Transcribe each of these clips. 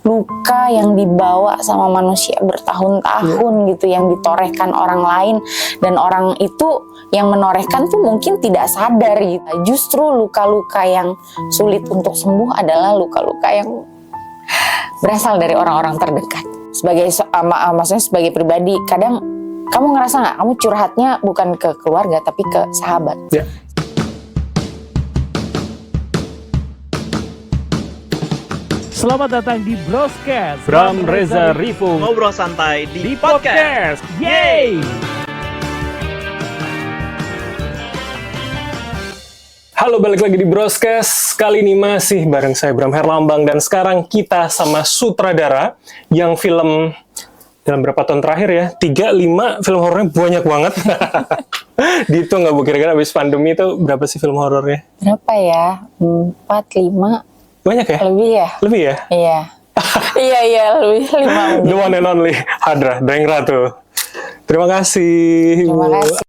luka yang dibawa sama manusia bertahun-tahun gitu, yang ditorehkan orang lain, dan orang itu yang menorehkan tuh mungkin tidak sadar gitu. Justru luka-luka yang sulit untuk sembuh adalah luka-luka yang berasal dari orang-orang terdekat. Maksudnya sebagai pribadi, kadang kamu ngerasa nggak, kamu curhatnya bukan ke keluarga tapi ke sahabat. Ya. Selamat datang di Broscast. Bram Reza Rifu ngobrol santai di podcast. Yeay! Halo, balik lagi di Broscast. Kali ini masih bareng saya Bram Herlambang, dan sekarang kita sama sutradara yang film dalam berapa tahun terakhir ya, 3-5 film horornya banyak banget. Gitu nggak Bu, kira-kira habis pandemi itu berapa sih film horornya? Berapa ya? 4-5? Banyak ya? Lebih ya? Lebih ya? Iya. Iya, lebih 5. The one and only Hadra Daeng Ratu. Terima kasih. Terima Bu. kasih.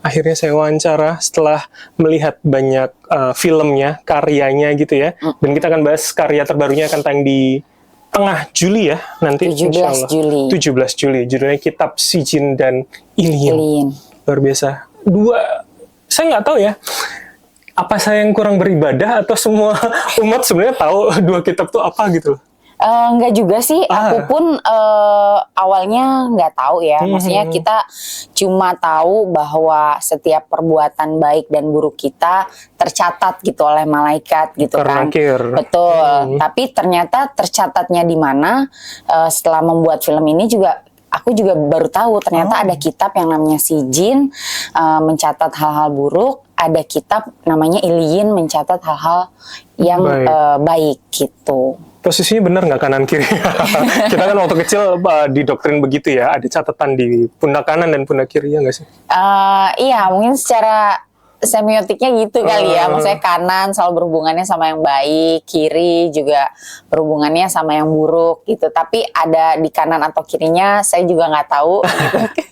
Akhirnya saya wawancara setelah melihat banyak filmnya, karyanya gitu ya. Dan kita akan bahas karya terbarunya, akan tayang di tengah Juli ya nanti. 17 Juli. 17 Juli. Judulnya Kitab Si Jin dan Ilyin. Luar biasa. Saya nggak tahu ya, apa saya yang kurang beribadah atau semua umat sebenarnya tahu dua kitab itu apa gitu loh. Enggak juga sih, aku pun awalnya nggak tahu ya. Maksudnya kita cuma tahu bahwa setiap perbuatan baik dan buruk kita tercatat gitu oleh malaikat gitu kan. Betul. Tapi ternyata tercatatnya di mana, setelah membuat film ini juga aku juga baru tahu ternyata ada kitab yang namanya Si Jin, mencatat hal-hal buruk. Ada kitab namanya Ilyin, mencatat hal-hal yang baik gitu. Posisinya benar nggak kanan kiri? Kita kan waktu kecil didoktrin begitu ya, ada catatan di pundak kanan dan pundak kiri, ya nggak sih? Iya, mungkin secara semiotiknya gitu kali ya. Maksudnya kanan selalu berhubungannya sama yang baik, kiri juga berhubungannya sama yang buruk gitu. Tapi ada di kanan atau kirinya saya juga nggak tahu gitu.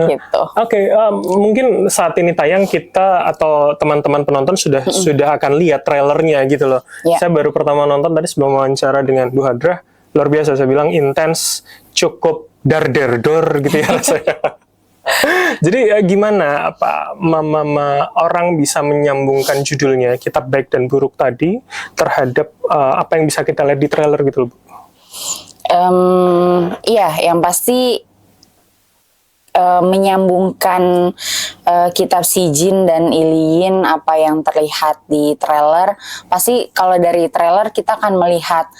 Gitu. Oke, mungkin saat ini tayang kita atau teman-teman penonton sudah akan lihat trailernya gitu loh. Saya baru pertama nonton tadi sebelum wawancara dengan Bu Hadra, luar biasa, saya bilang intens, cukup dar-der-dor gitu ya rasanya. Jadi gimana orang bisa menyambungkan judulnya Kitab Baik dan Buruk tadi terhadap apa yang bisa kita lihat di trailer gitu loh, Bu? Iya, yang pasti menyambungkan kitab Si Jin dan Ilyin, apa yang terlihat di trailer. Pasti kalau dari trailer kita akan melihat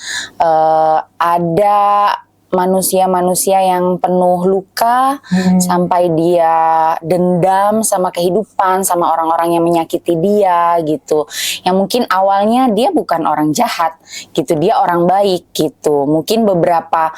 ada manusia-manusia yang penuh luka, sampai dia dendam sama kehidupan, sama orang-orang yang menyakiti dia gitu. Yang mungkin awalnya dia bukan orang jahat gitu, dia orang baik gitu. Mungkin beberapa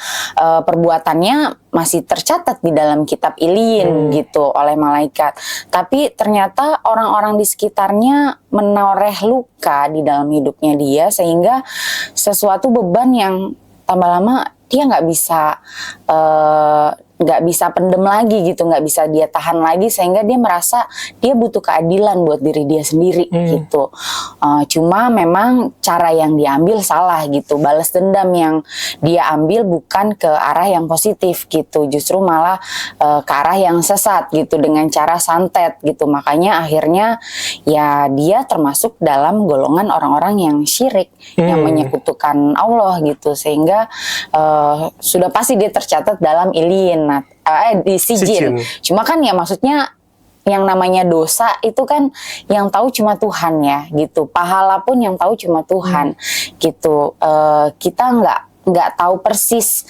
perbuatannya masih tercatat di dalam kitab Ilyin gitu oleh malaikat. Tapi ternyata orang-orang di sekitarnya menoreh luka di dalam hidupnya dia, sehingga sesuatu beban yang tambah lama dia nggak bisa pendem lagi gitu, nggak bisa dia tahan lagi, sehingga dia merasa dia butuh keadilan buat diri dia sendiri gitu. Cuma memang cara yang diambil salah gitu, balas dendam yang dia ambil bukan ke arah yang positif gitu, justru malah ke arah yang sesat gitu, dengan cara santet gitu. Makanya akhirnya ya dia termasuk dalam golongan orang-orang yang syirik, yang menyekutukan Allah gitu, sehingga sudah pasti dia tercatat dalam Ilyin, di Si Jin. Cuma kan ya maksudnya yang namanya dosa itu kan yang tahu cuma Tuhan ya gitu. Pahala pun yang tahu cuma Tuhan gitu. Kita nggak tahu persis,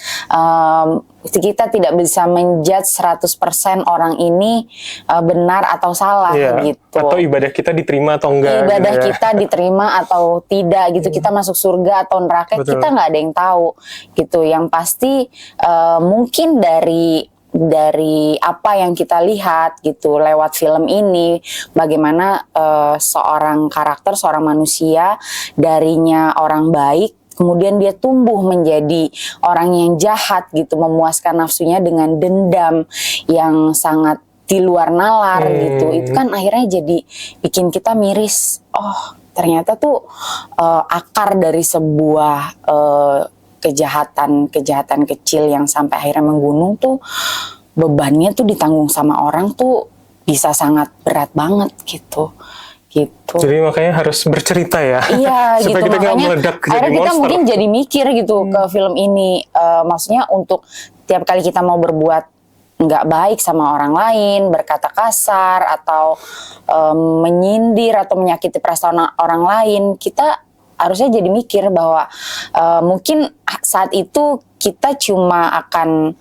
kita tidak bisa menjudge 100% orang ini benar atau salah gitu. Atau ibadah kita diterima atau enggak. Ibadah gitu ya. kita diterima atau tidak gitu. Kita masuk surga atau neraka, kita nggak ada yang tahu gitu. Yang pasti mungkin dari apa yang kita lihat gitu lewat film ini, bagaimana seorang karakter, seorang manusia darinya orang baik, kemudian dia tumbuh menjadi orang yang jahat gitu, memuaskan nafsunya dengan dendam yang sangat di luar nalar gitu. Itu kan akhirnya jadi bikin kita miris. Oh, ternyata tuh akar dari sebuah kejahatan kecil yang sampai akhirnya menggunung tuh bebannya tuh ditanggung sama orang tuh bisa sangat berat banget gitu. Jadi makanya harus bercerita ya. Iya supaya gitu, kita nggak makanya meledak jadi akhirnya kita monster. mungkin jadi mikir gitu ke film ini. Maksudnya untuk tiap kali kita mau berbuat nggak baik sama orang lain, berkata kasar atau menyindir atau menyakiti perasaan orang lain, kita harusnya jadi mikir bahwa mungkin saat itu kita cuma akan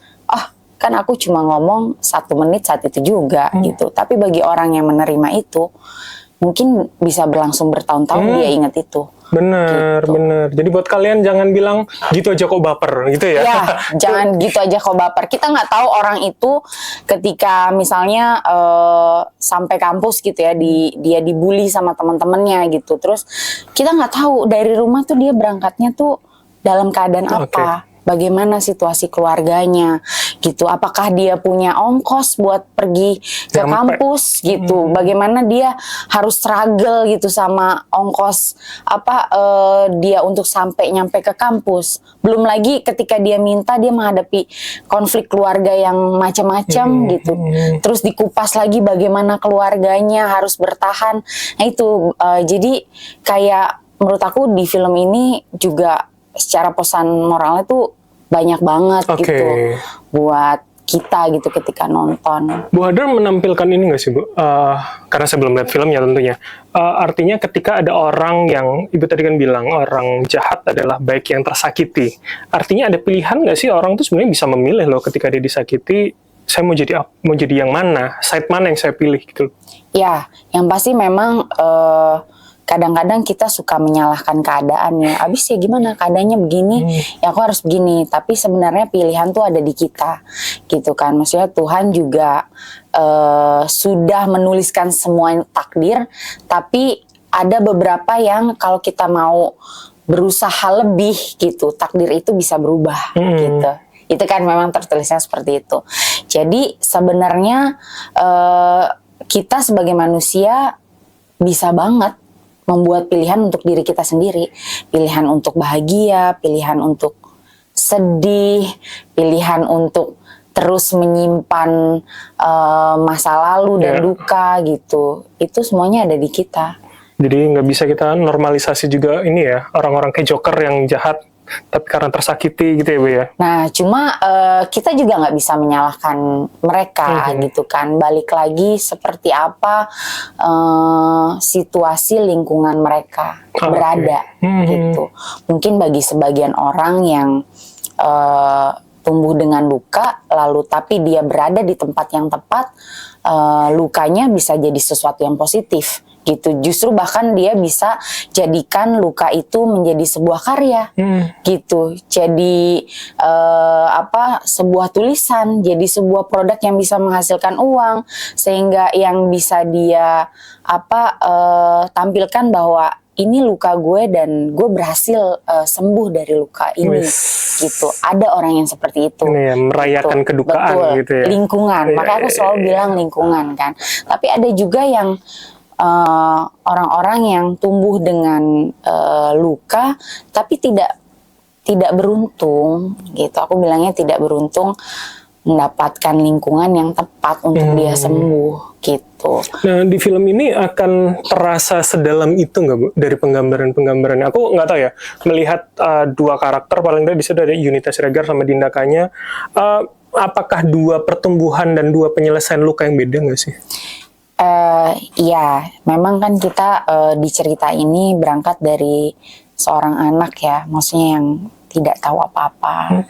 kan aku cuma ngomong 1 menit saat itu juga gitu. Tapi bagi orang yang menerima itu mungkin bisa berlangsung bertahun-tahun dia ingat itu. Bener. Jadi buat kalian jangan bilang gitu aja kok baper gitu ya. Ya, jangan gitu aja kok baper. Kita nggak tahu orang itu ketika misalnya sampai kampus gitu ya, dia dibully sama teman-temannya gitu. Terus kita nggak tahu dari rumah tuh dia berangkatnya tuh dalam keadaan apa. Bagaimana situasi keluarganya gitu, apakah dia punya ongkos buat pergi ke kampus gitu, bagaimana dia harus struggle gitu sama ongkos dia untuk nyampe ke kampus, belum lagi ketika dia minta dia menghadapi konflik keluarga yang macam-macam gitu, terus dikupas lagi bagaimana keluarganya harus bertahan. Nah itu jadi kayak menurut aku di film ini juga secara pesan moralnya tuh banyak banget gitu buat kita gitu ketika nonton. Bu Hadra menampilkan ini nggak sih Bu? Karena saya belum lihat filmnya tentunya. Artinya ketika ada orang yang Ibu tadi kan bilang orang jahat adalah baik yang tersakiti. Artinya ada pilihan nggak sih orang tuh sebenarnya bisa memilih loh ketika dia disakiti. Saya mau jadi yang mana, side mana yang saya pilih gitu. Ya, yang pasti memang kadang-kadang kita suka menyalahkan keadaan ya. Abis ya gimana keadaannya begini, ya aku harus begini. Tapi sebenarnya pilihan tuh ada di kita, gitu kan. Maksudnya Tuhan juga sudah menuliskan semua takdir. Tapi ada beberapa yang kalau kita mau berusaha lebih gitu, takdir itu bisa berubah gitu. Itu kan memang tertulisnya seperti itu. Jadi sebenarnya kita sebagai manusia bisa banget membuat pilihan untuk diri kita sendiri, pilihan untuk bahagia, pilihan untuk sedih, pilihan untuk terus menyimpan masa lalu dan duka gitu. Itu semuanya ada di kita. Jadi nggak bisa kita normalisasi juga ini ya, orang-orang kayak Joker yang jahat tapi karena tersakiti gitu ya Bu ya. Nah cuma kita juga nggak bisa menyalahkan mereka gitu kan. Balik lagi seperti apa situasi lingkungan mereka berada gitu. Mungkin bagi sebagian orang yang tumbuh dengan luka lalu tapi dia berada di tempat yang tepat, lukanya bisa jadi sesuatu yang positif gitu. Justru bahkan dia bisa jadikan luka itu menjadi sebuah karya gitu. Jadi sebuah tulisan, jadi sebuah produk yang bisa menghasilkan uang sehingga yang bisa dia tampilkan bahwa ini luka gue dan gue berhasil sembuh dari luka ini gitu. Ada orang yang seperti itu. Ini ya, merayakan gitu. kedukaan. Betul. Gitu ya. Lingkungan. Makanya aku selalu bilang lingkungan kan. Tapi ada juga yang orang-orang yang tumbuh dengan luka tapi tidak beruntung gitu. Aku bilangnya tidak beruntung mendapatkan lingkungan yang tepat untuk dia sembuh gitu. Nah di film ini akan terasa sedalam itu nggak Bu dari penggambarannya? Aku nggak tahu ya, melihat dua karakter paling tidak di situ ada Yunita Siregar sama Dinda Kanya. Apakah dua pertumbuhan dan dua penyelesaian luka yang beda nggak sih? Ya, memang kan kita di cerita ini berangkat dari seorang anak ya, maksudnya yang tidak tahu apa-apa,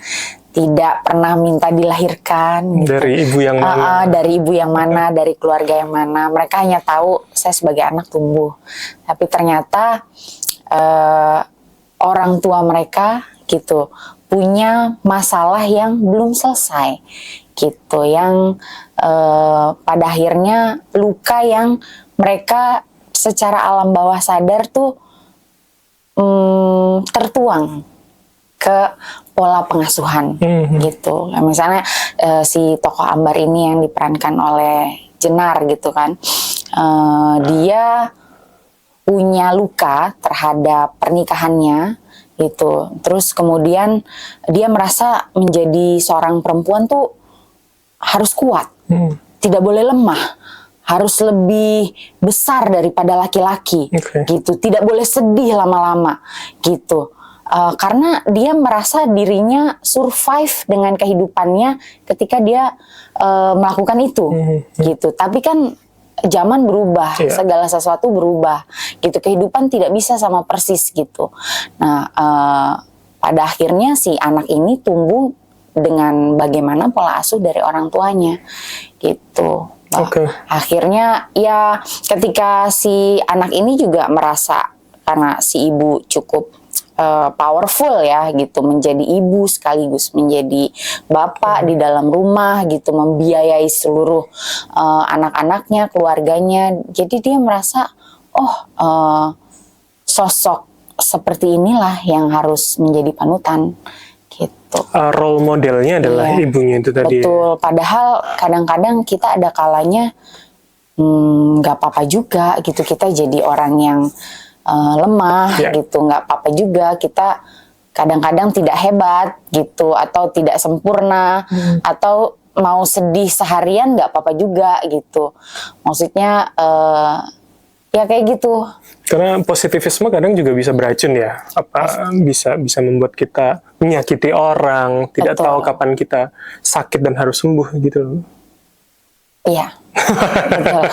tidak pernah minta dilahirkan. Gitu. Dari ibu yang mana? Dari ibu yang mana, dari keluarga yang mana. Mereka hanya tahu saya sebagai anak tumbuh, tapi ternyata orang tua mereka gitu punya masalah yang belum selesai. Gitu, yang pada akhirnya luka yang mereka secara alam bawah sadar tuh tertuang ke pola pengasuhan gitu. Nah, misalnya si tokoh Ambar ini yang diperankan oleh Jenar gitu kan, dia punya luka terhadap pernikahannya gitu. Terus kemudian dia merasa menjadi seorang perempuan tuh harus kuat, tidak boleh lemah, harus lebih besar daripada laki-laki gitu. Tidak boleh sedih lama-lama gitu. Karena dia merasa dirinya survive dengan kehidupannya ketika dia melakukan itu gitu. Tapi kan zaman berubah, segala sesuatu berubah gitu. Kehidupan tidak bisa sama persis gitu. Nah, pada akhirnya si anak ini tumbuh dengan bagaimana pola asuh dari orang tuanya gitu. Akhirnya ya ketika si anak ini juga merasa karena si ibu cukup powerful ya gitu, menjadi ibu sekaligus menjadi bapak di dalam rumah gitu, membiayai seluruh anak-anaknya, keluarganya. Jadi dia merasa sosok seperti inilah yang harus menjadi panutan gitu. Role modelnya adalah ibunya itu tadi. Betul. Padahal kadang-kadang kita ada kalanya nggak apa-apa juga gitu, kita jadi orang yang lemah gitu, nggak apa-apa juga kita kadang-kadang tidak hebat gitu, atau tidak sempurna, atau mau sedih seharian nggak apa-apa juga gitu. Maksudnya ya kayak gitu. Karena positivisme kadang juga bisa beracun ya, bisa membuat kita menyakiti orang, tidak tahu kapan kita sakit dan harus sembuh gitu. Iya. Betul.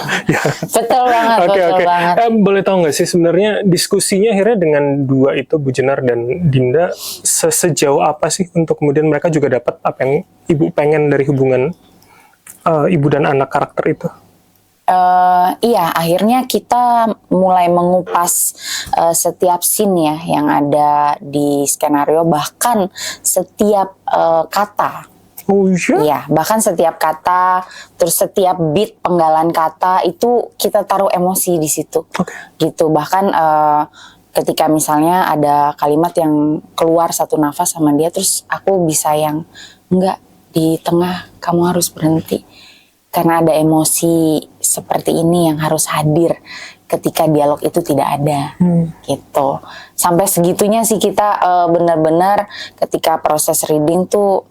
Betul banget, betul banget. Boleh tahu nggak sih sebenarnya diskusinya akhirnya dengan dua itu, Bu Jenar dan Dinda, sejauh apa sih untuk kemudian mereka juga dapat apa yang ibu pengen dari hubungan ibu dan anak karakter itu? Iya, akhirnya kita mulai mengupas setiap scene ya yang ada di skenario, bahkan setiap kata. Iya, bahkan setiap kata, terus setiap beat penggalan kata itu kita taruh emosi di situ, gitu. Bahkan ketika misalnya ada kalimat yang keluar satu nafas sama dia, terus aku bisa yang enggak, di tengah kamu harus berhenti karena ada emosi seperti ini yang harus hadir ketika dialog itu tidak ada, gitu. Sampai segitunya sih kita benar-benar ketika proses reading tuh.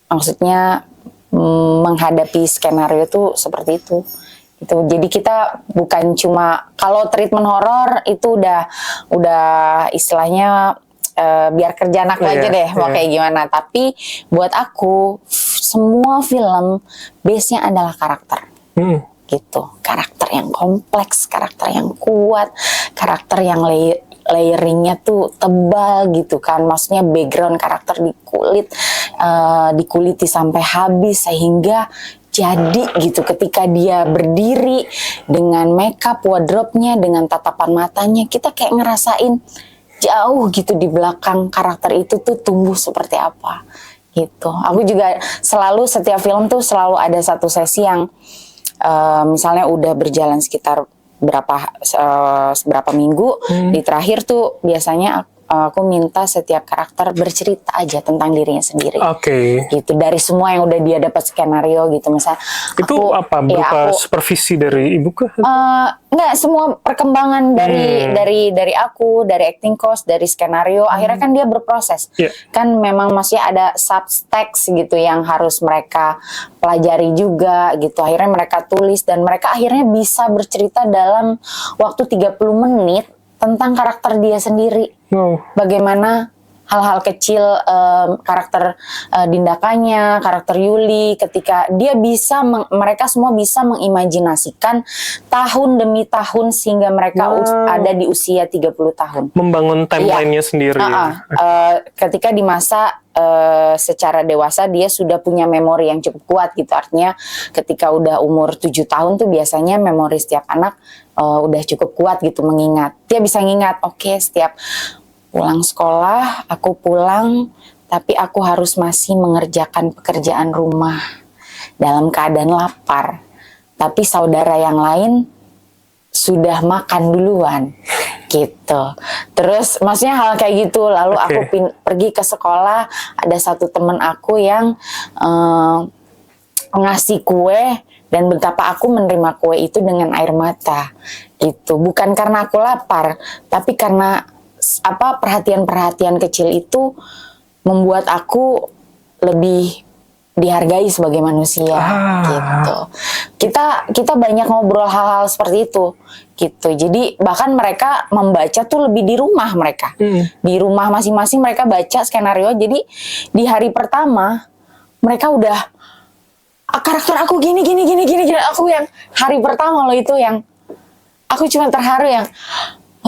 Maksudnya menghadapi skenario itu seperti itu. Gitu. Jadi kita bukan cuma kalau treatment horor itu udah istilahnya biar kerja anak aja deh mau kayak gimana. Tapi buat aku semua film base-nya adalah karakter. Gitu. Karakter yang kompleks, karakter yang kuat, karakter yang layering-nya tuh tebal gitu kan, maksudnya background karakter dikuliti sampai habis sehingga jadi gitu ketika dia berdiri dengan makeup, wardrobe-nya, dengan tatapan matanya, kita kayak ngerasain jauh gitu di belakang karakter itu tuh tumbuh seperti apa gitu. Aku juga selalu setiap film tuh selalu ada satu sesi yang misalnya udah berjalan sekitar berapa minggu, di terakhir tuh biasanya aku minta setiap karakter bercerita aja tentang dirinya sendiri. Gitu, dari semua yang udah dia dapat skenario gitu. Misal itu apa berupa supervisi dari ibu kah? Enggak, semua perkembangan dari aku, dari acting coach, dari skenario. Akhirnya kan dia berproses. Kan memang masih ada subtext gitu yang harus mereka pelajari juga gitu. Akhirnya mereka tulis dan mereka akhirnya bisa bercerita dalam waktu 30 menit tentang karakter dia sendiri. Bagaimana hal-hal kecil karakter Dindakanya, karakter Yuli, ketika dia bisa mereka semua bisa mengimajinasikan tahun demi tahun sehingga mereka ada di usia 30 tahun. Membangun timeline-nya sendiri. Ketika di masa secara dewasa dia sudah punya memori yang cukup kuat gitu. Artinya ketika udah umur 7 tahun tuh biasanya memori setiap anak udah cukup kuat gitu mengingat. Dia bisa ngingat, setiap pulang sekolah, aku pulang, tapi aku harus masih mengerjakan pekerjaan rumah dalam keadaan lapar. Tapi saudara yang lain sudah makan duluan. gitu. Terus maksudnya hal kayak gitu. Lalu aku pergi ke sekolah, ada satu temen aku yang ngasih kue, dan betapa aku menerima kue itu dengan air mata gitu. Bukan karena aku lapar, tapi karena perhatian-perhatian kecil itu membuat aku lebih dihargai sebagai manusia gitu. Kita banyak ngobrol hal-hal seperti itu gitu. Jadi bahkan mereka membaca tuh lebih di rumah mereka. Di rumah masing-masing mereka baca skenario. Jadi di hari pertama mereka udah karakter aku gini. Aku yang hari pertama loh itu yang aku cuma terharu yang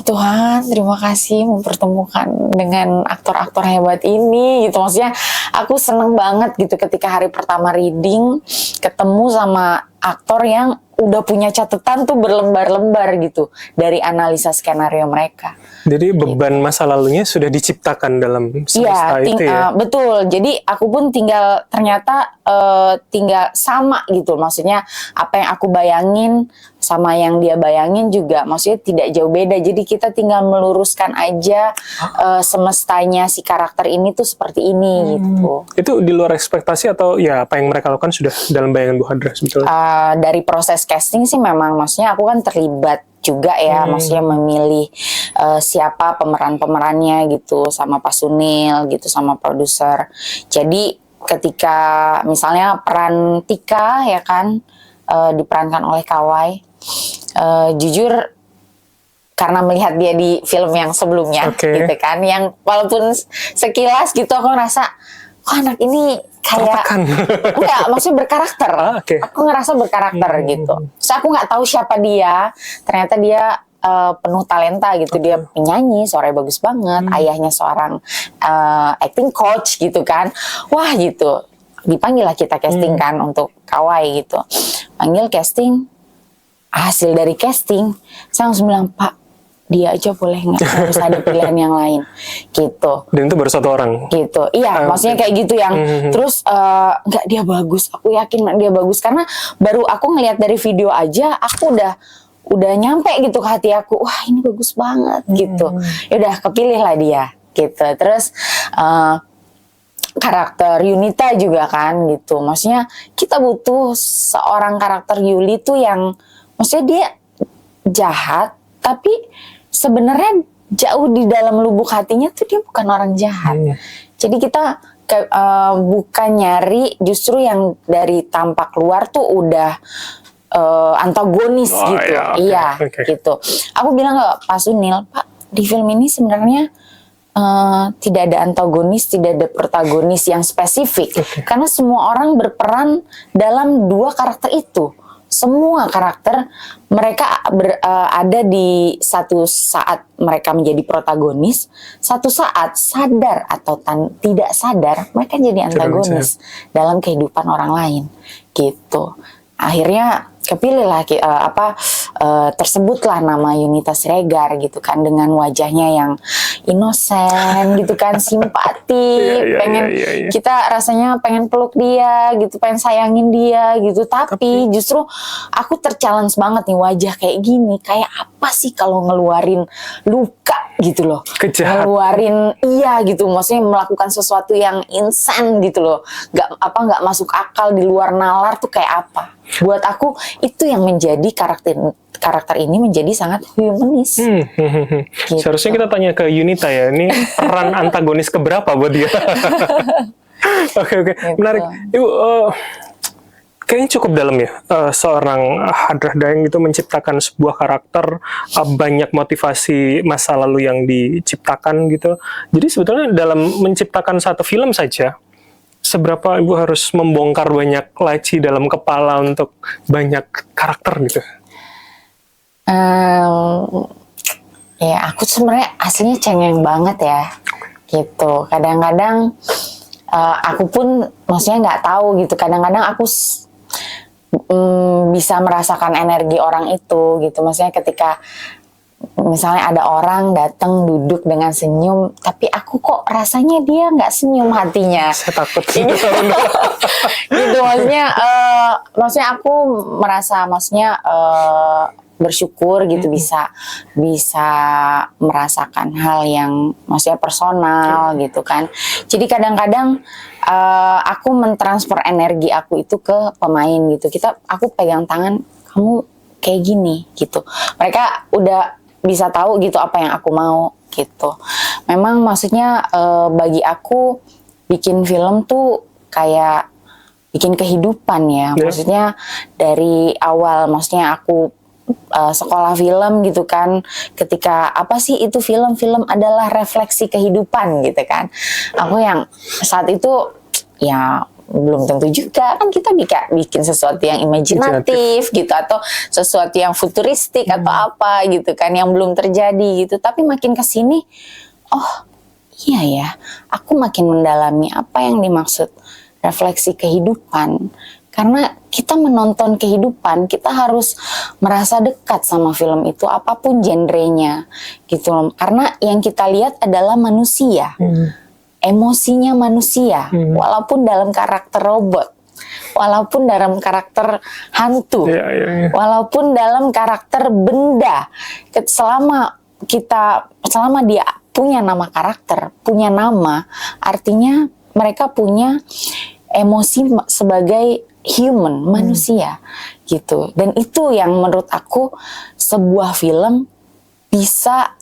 Tuhan, terima kasih mempertemukan dengan aktor-aktor hebat ini gitu. Maksudnya aku seneng banget gitu ketika hari pertama reading ketemu sama aktor yang udah punya catatan tuh berlembar-lembar gitu dari analisa skenario mereka. Jadi beban masa lalunya sudah diciptakan dalam semesta itu ya? Betul. Jadi aku pun ternyata tinggal sama gitu. Maksudnya apa yang aku bayangin sama yang dia bayangin juga maksudnya tidak jauh beda. Jadi kita tinggal meluruskan aja semestanya si karakter ini tuh seperti ini gitu. Itu di luar ekspektasi atau ya apa yang mereka lakukan sudah dalam bayangan Bu Hadra sebetulnya? Dari proses casting sih memang maksudnya aku kan terlibat juga ya, maksudnya memilih siapa pemeran-pemerannya gitu sama Pak Sunil gitu sama produser. Jadi ketika misalnya peran Tika ya kan diperankan oleh Kawai, jujur karena melihat dia di film yang sebelumnya gitu kan, yang walaupun sekilas gitu aku ngerasa anak ini kayak enggak, maksudnya berkarakter. Aku ngerasa berkarakter gitu. So aku nggak tahu siapa dia. Ternyata dia penuh talenta gitu. Dia penyanyi, suaranya bagus banget. Ayahnya seorang acting coach gitu kan. Wah gitu. Dipanggil lah kita casting kan untuk Kawai gitu. Panggil casting. Hasil dari casting, saya langsung bilang, Pak, dia aja boleh nggak, harus ada pilihan yang lain gitu. Dan itu baru satu orang gitu. Iya, maksudnya kayak gitu yang terus nggak, dia bagus, aku yakin dia bagus karena baru aku ngelihat dari video aja aku udah nyampe gitu ke hati aku, wah ini bagus banget gitu. Ya udah kepilih lah dia gitu. Terus karakter Yunita juga kan gitu. Maksudnya kita butuh seorang karakter Yuli tuh yang maksudnya dia jahat tapi sebenarnya jauh di dalam lubuk hatinya tuh dia bukan orang jahat. Jadi kita bukan nyari justru yang dari tampak luar tuh udah antagonis gitu. Gitu. Aku bilang ke Pak Sunil, Pak, di film ini sebenarnya tidak ada antagonis, tidak ada protagonis yang spesifik. Karena semua orang berperan dalam dua karakter itu. Semua karakter mereka ada di satu saat mereka menjadi protagonis, satu saat sadar atau tidak sadar mereka jadi antagonis dalam kehidupan orang lain gitu. Akhirnya kepilih lah tersebutlah nama Yunita Siregar gitu kan, dengan wajahnya yang inosen gitu kan, simpati, kita rasanya pengen peluk dia gitu, pengen sayangin dia gitu. Tapi justru aku terchallenge banget nih, wajah kayak gini kayak apa sih kalau ngeluarin luka gitu loh, ngeluarin gitu, maksudnya melakukan sesuatu yang insan gitu loh, nggak masuk akal, di luar nalar tuh kayak apa. Buat aku itu yang menjadi karakter ini menjadi sangat humanis. Gitu. Seharusnya kita tanya ke Yunita ya, ini peran antagonis keberapa buat dia? Oke. Gitu. Menarik. Ibu, kayaknya cukup dalam ya, seorang Hadra Dayang itu menciptakan sebuah karakter, banyak motivasi masa lalu yang diciptakan gitu. Jadi sebetulnya dalam menciptakan satu film saja, seberapa Ibu harus membongkar banyak laci dalam kepala untuk banyak karakter gitu? Ya aku sebenarnya aslinya cengeng banget ya, gitu. Kadang-kadang aku pun maksudnya nggak tahu gitu. Kadang-kadang aku bisa merasakan energi orang itu gitu. Maksudnya ketika misalnya ada orang datang duduk dengan senyum, tapi aku kok rasanya dia nggak senyum hatinya. Saya takut. Gitu maksudnya aku merasa maksudnya bersyukur gitu bisa merasakan hal yang maksudnya personal gitu kan. Jadi kadang-kadang aku mentransfer energi aku itu ke pemain gitu. Aku pegang tangan, kamu kayak gini gitu. Mereka udah bisa tahu gitu apa yang aku mau gitu. Memang maksudnya bagi aku bikin film tuh kayak bikin kehidupan ya. Maksudnya dari awal, maksudnya aku sekolah film gitu kan, ketika apa sih itu film adalah refleksi kehidupan gitu kan. Aku yang saat itu ya belum tentu juga kan, kita bikin sesuatu yang imajinatif gitu atau sesuatu yang futuristik atau apa gitu kan yang belum terjadi gitu. Tapi makin kesini, oh iya ya, aku makin mendalami apa yang dimaksud refleksi kehidupan. Karena kita menonton kehidupan, kita harus merasa dekat sama film itu, apapun genrenya gitu loh. Karena yang kita lihat adalah manusia, emosinya manusia, walaupun dalam karakter robot, walaupun dalam karakter hantu, walaupun dalam karakter benda. Selama dia punya nama karakter, punya nama, artinya mereka punya emosi sebagai human, manusia gitu. Dan itu yang menurut aku sebuah film bisa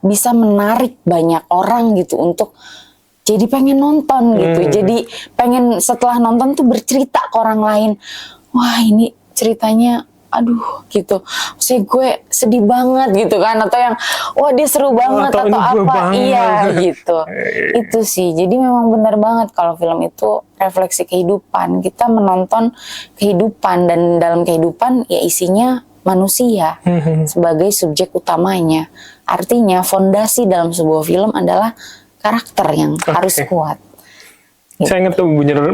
bisa menarik banyak orang gitu untuk jadi pengen nonton gitu. Jadi pengen setelah nonton tuh bercerita ke orang lain. Wah, ini ceritanya aduh gitu. Maksudnya gue sedih banget gitu kan, atau yang wah dia seru banget atau apa. Iya gitu. Itu sih. Jadi memang benar banget kalau film itu refleksi kehidupan. Kita menonton kehidupan, dan dalam kehidupan ya isinya manusia sebagai subjek utamanya. Artinya fondasi dalam sebuah film adalah karakter yang harus kuat. Saya ingat tuh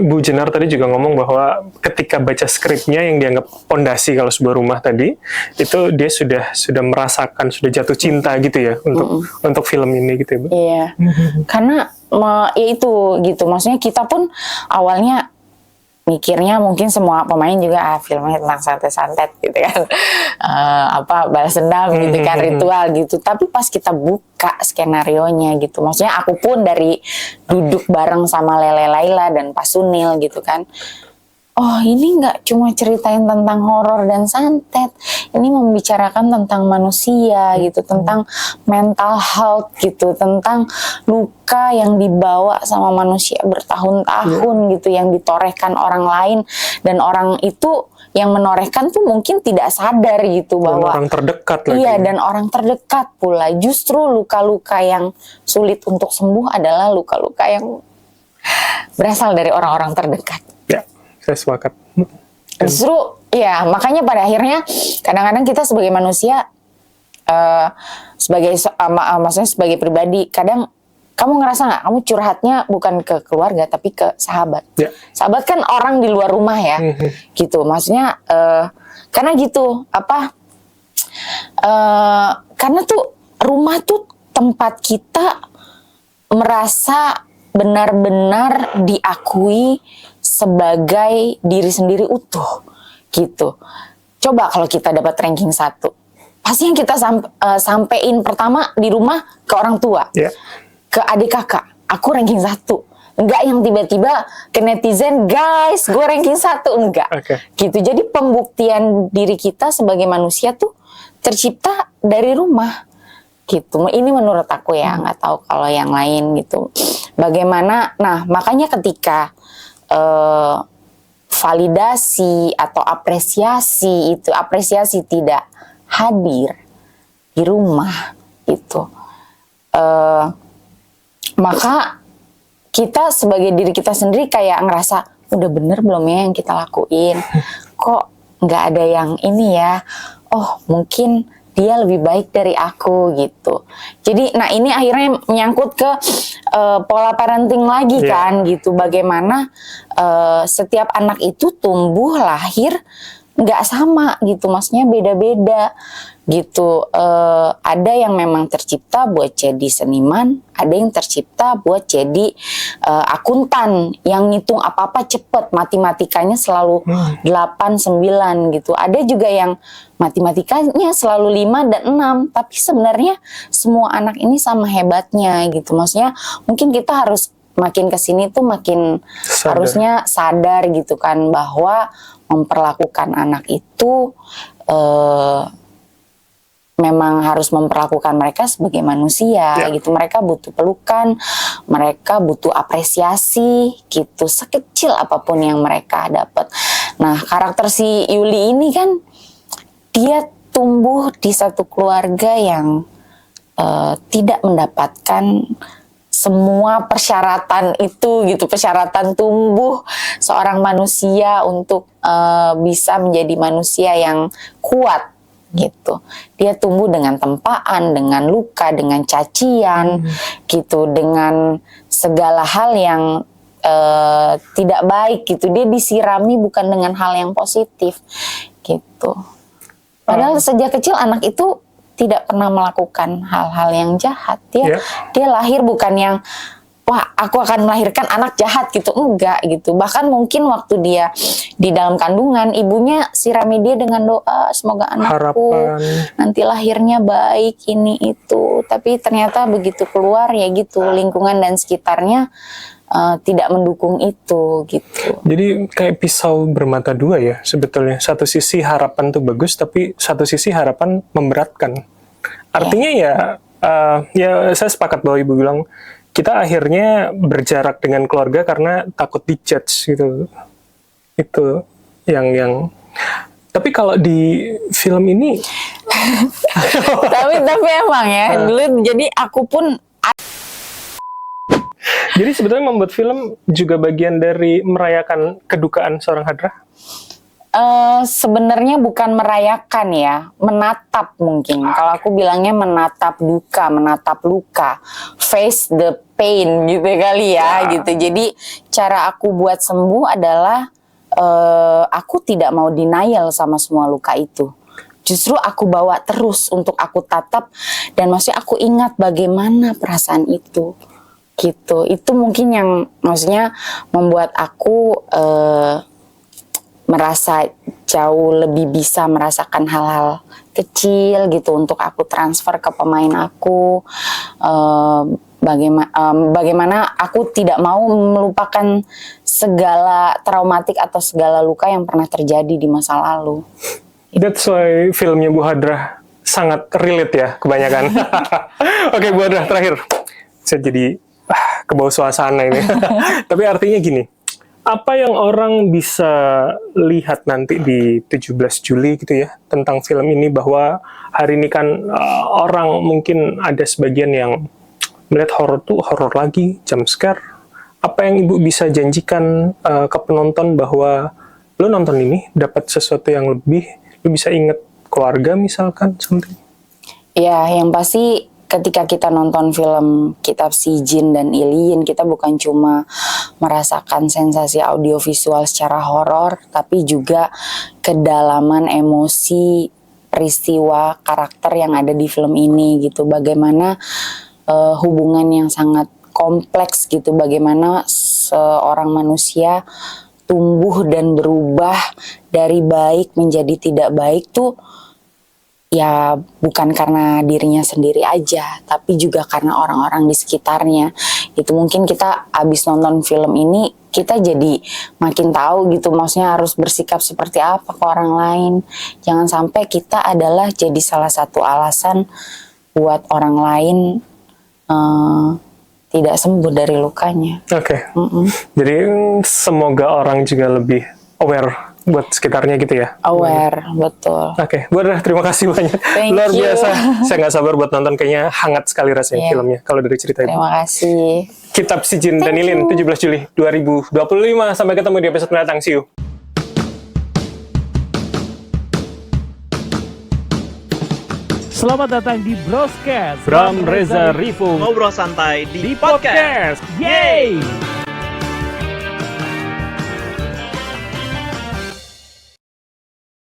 Bu Jenar tadi juga ngomong bahwa ketika baca skripnya yang dianggap pondasi kalau sebuah rumah tadi, itu dia sudah merasakan, sudah jatuh cinta gitu ya untuk film ini gitu ya Bu. Iya. Karena ya itu gitu. Maksudnya kita pun awalnya mikirnya mungkin semua pemain juga filmnya tentang santet-santet gitu kan, balas dendam gitu kan, ritual gitu. Tapi pas kita buka skenarionya gitu, maksudnya aku pun dari duduk bareng sama Lele Laila dan Pak Sunil gitu kan, oh ini nggak cuma ceritain tentang horor dan santet, ini membicarakan tentang manusia gitu, tentang mental health gitu, tentang luka yang dibawa sama manusia bertahun-tahun gitu, yang ditorehkan orang lain, dan orang itu yang menorehkan tuh mungkin tidak sadar gitu bahwa orang terdekat lagi. Iya, dan orang terdekat pula. Justru luka-luka yang sulit untuk sembuh adalah luka-luka yang berasal dari orang-orang terdekat. Ya. Saya sepakat. Justru ya, makanya pada akhirnya kadang-kadang kita sebagai manusia, maksudnya sebagai pribadi, kadang kamu ngerasa nggak, kamu curhatnya bukan ke keluarga tapi ke sahabat. Sahabat kan orang di luar rumah ya, gitu. Maksudnya karena gitu karena tuh rumah tuh tempat kita merasa benar-benar diakui sebagai diri sendiri utuh gitu. Coba kalau kita dapat ranking 1, pasti yang kita sampein pertama di rumah ke orang tua, ke adik kakak, aku ranking 1. Enggak yang tiba-tiba ke netizen, guys gue ranking 1, enggak. Gitu. Jadi pembuktian diri kita sebagai manusia tuh tercipta dari rumah gitu. Ini menurut aku ya, nggak tahu kalau yang lain gitu. Bagaimana, nah makanya ketika validasi atau apresiasi tidak hadir di rumah gitu, maka kita sebagai diri kita sendiri kayak ngerasa udah bener belum ya yang kita lakuin, kok nggak ada yang ini ya, oh mungkin dia lebih baik dari aku gitu. Jadi nah ini akhirnya menyangkut ke pola parenting lagi kan gitu. Bagaimana setiap anak itu tumbuh lahir nggak sama gitu, maksudnya beda-beda. gitu. Ada yang memang tercipta buat jadi seniman, ada yang tercipta buat jadi akuntan yang ngitung apa-apa cepet, matematikanya selalu 8, 9 gitu. Ada juga yang matematikanya selalu 5 dan 6, tapi sebenarnya semua anak ini sama hebatnya gitu. Maksudnya mungkin kita harus makin kesini tuh makin harusnya sadar gitu kan, bahwa memperlakukan anak itu memang harus memperlakukan mereka sebagai manusia gitu. Mereka butuh pelukan, mereka butuh apresiasi gitu, sekecil apapun yang mereka dapat. Nah, karakter si Yuli ini kan dia tumbuh di satu keluarga yang tidak mendapatkan semua persyaratan itu gitu, persyaratan tumbuh seorang manusia untuk bisa menjadi manusia yang kuat gitu. Dia tumbuh dengan tempaan, dengan luka, dengan cacian gitu, dengan segala hal yang tidak baik gitu. Dia disirami bukan dengan hal yang positif gitu. Padahal sejak kecil anak itu tidak pernah melakukan hal-hal yang jahat. Dia lahir bukan yang wah, aku akan melahirkan anak jahat gitu, enggak gitu. Bahkan mungkin waktu dia di dalam kandungan, ibunya sirami dia dengan doa, semoga anakku nanti lahirnya baik, ini itu. Tapi ternyata begitu keluar ya gitu, lingkungan dan sekitarnya tidak mendukung itu gitu. Jadi kayak pisau bermata dua ya sebetulnya. Satu sisi harapan tuh bagus, tapi satu sisi harapan memberatkan. Artinya ya saya sepakat bahwa ibu bilang, kita akhirnya berjarak dengan keluarga karena takut dijudge gitu. Itu yang. Tapi kalau di film ini, tapi emang ya dulu. Jadi aku pun. Jadi sebetulnya membuat film juga bagian dari merayakan kedukaan seorang Hadrah. Sebenarnya bukan merayakan ya, menatap mungkin. Kalau aku bilangnya menatap duka, menatap luka, face the pain gitu kali ya, gitu. Jadi cara aku buat sembuh adalah aku tidak mau denial sama semua luka itu. Justru aku bawa terus untuk aku tatap, dan maksudnya aku ingat bagaimana perasaan itu, gitu. Itu mungkin yang maksudnya membuat aku merasa jauh lebih bisa merasakan hal-hal kecil gitu untuk aku transfer ke pemain aku. Bagaimana aku tidak mau melupakan segala traumatik atau segala luka yang pernah terjadi di masa lalu. That's why filmnya Bu Hadrah sangat relate ya kebanyakan. Oke, Bu Hadrah, terakhir. Saya jadi kebawa suasana ini. Tapi artinya gini, apa yang orang bisa lihat nanti di 17 Juli gitu ya tentang film ini, bahwa hari ini kan orang mungkin ada sebagian yang melihat horor tuh horor lagi, jump scare. Apa yang Ibu bisa janjikan ke penonton bahwa lo nonton ini dapat sesuatu yang lebih, lo bisa inget keluarga misalkan something? Ya, yang pasti ketika kita nonton film Kitab Si Jin dan Iliyin, kita bukan cuma merasakan sensasi audiovisual secara horor, tapi juga kedalaman emosi, peristiwa, karakter yang ada di film ini gitu. Bagaimana hubungan yang sangat kompleks gitu, bagaimana seorang manusia tumbuh dan berubah dari baik menjadi tidak baik tuh ya bukan karena dirinya sendiri aja, tapi juga karena orang-orang di sekitarnya. Itu mungkin kita abis nonton film ini, kita jadi makin tahu gitu, maksudnya harus bersikap seperti apa ke orang lain. Jangan sampai kita adalah jadi salah satu alasan buat orang lain tidak sembuh dari lukanya. Oke. Jadi semoga orang juga lebih aware buat sekitarnya gitu ya. Aware, betul. Oke, Bu Hadrah, terima kasih banyak. Luar biasa. Saya nggak sabar buat nonton, kayaknya hangat sekali rasanya filmnya kalau dari cerita itu. Terima kasih. Kitab Si Jin dan Iliyin 17 Juli 2025. Sampai ketemu di episode mendatang. See you. Selamat datang di Broscast. Bram Reza Rifung Ngobrol santai di di podcast. Yeay!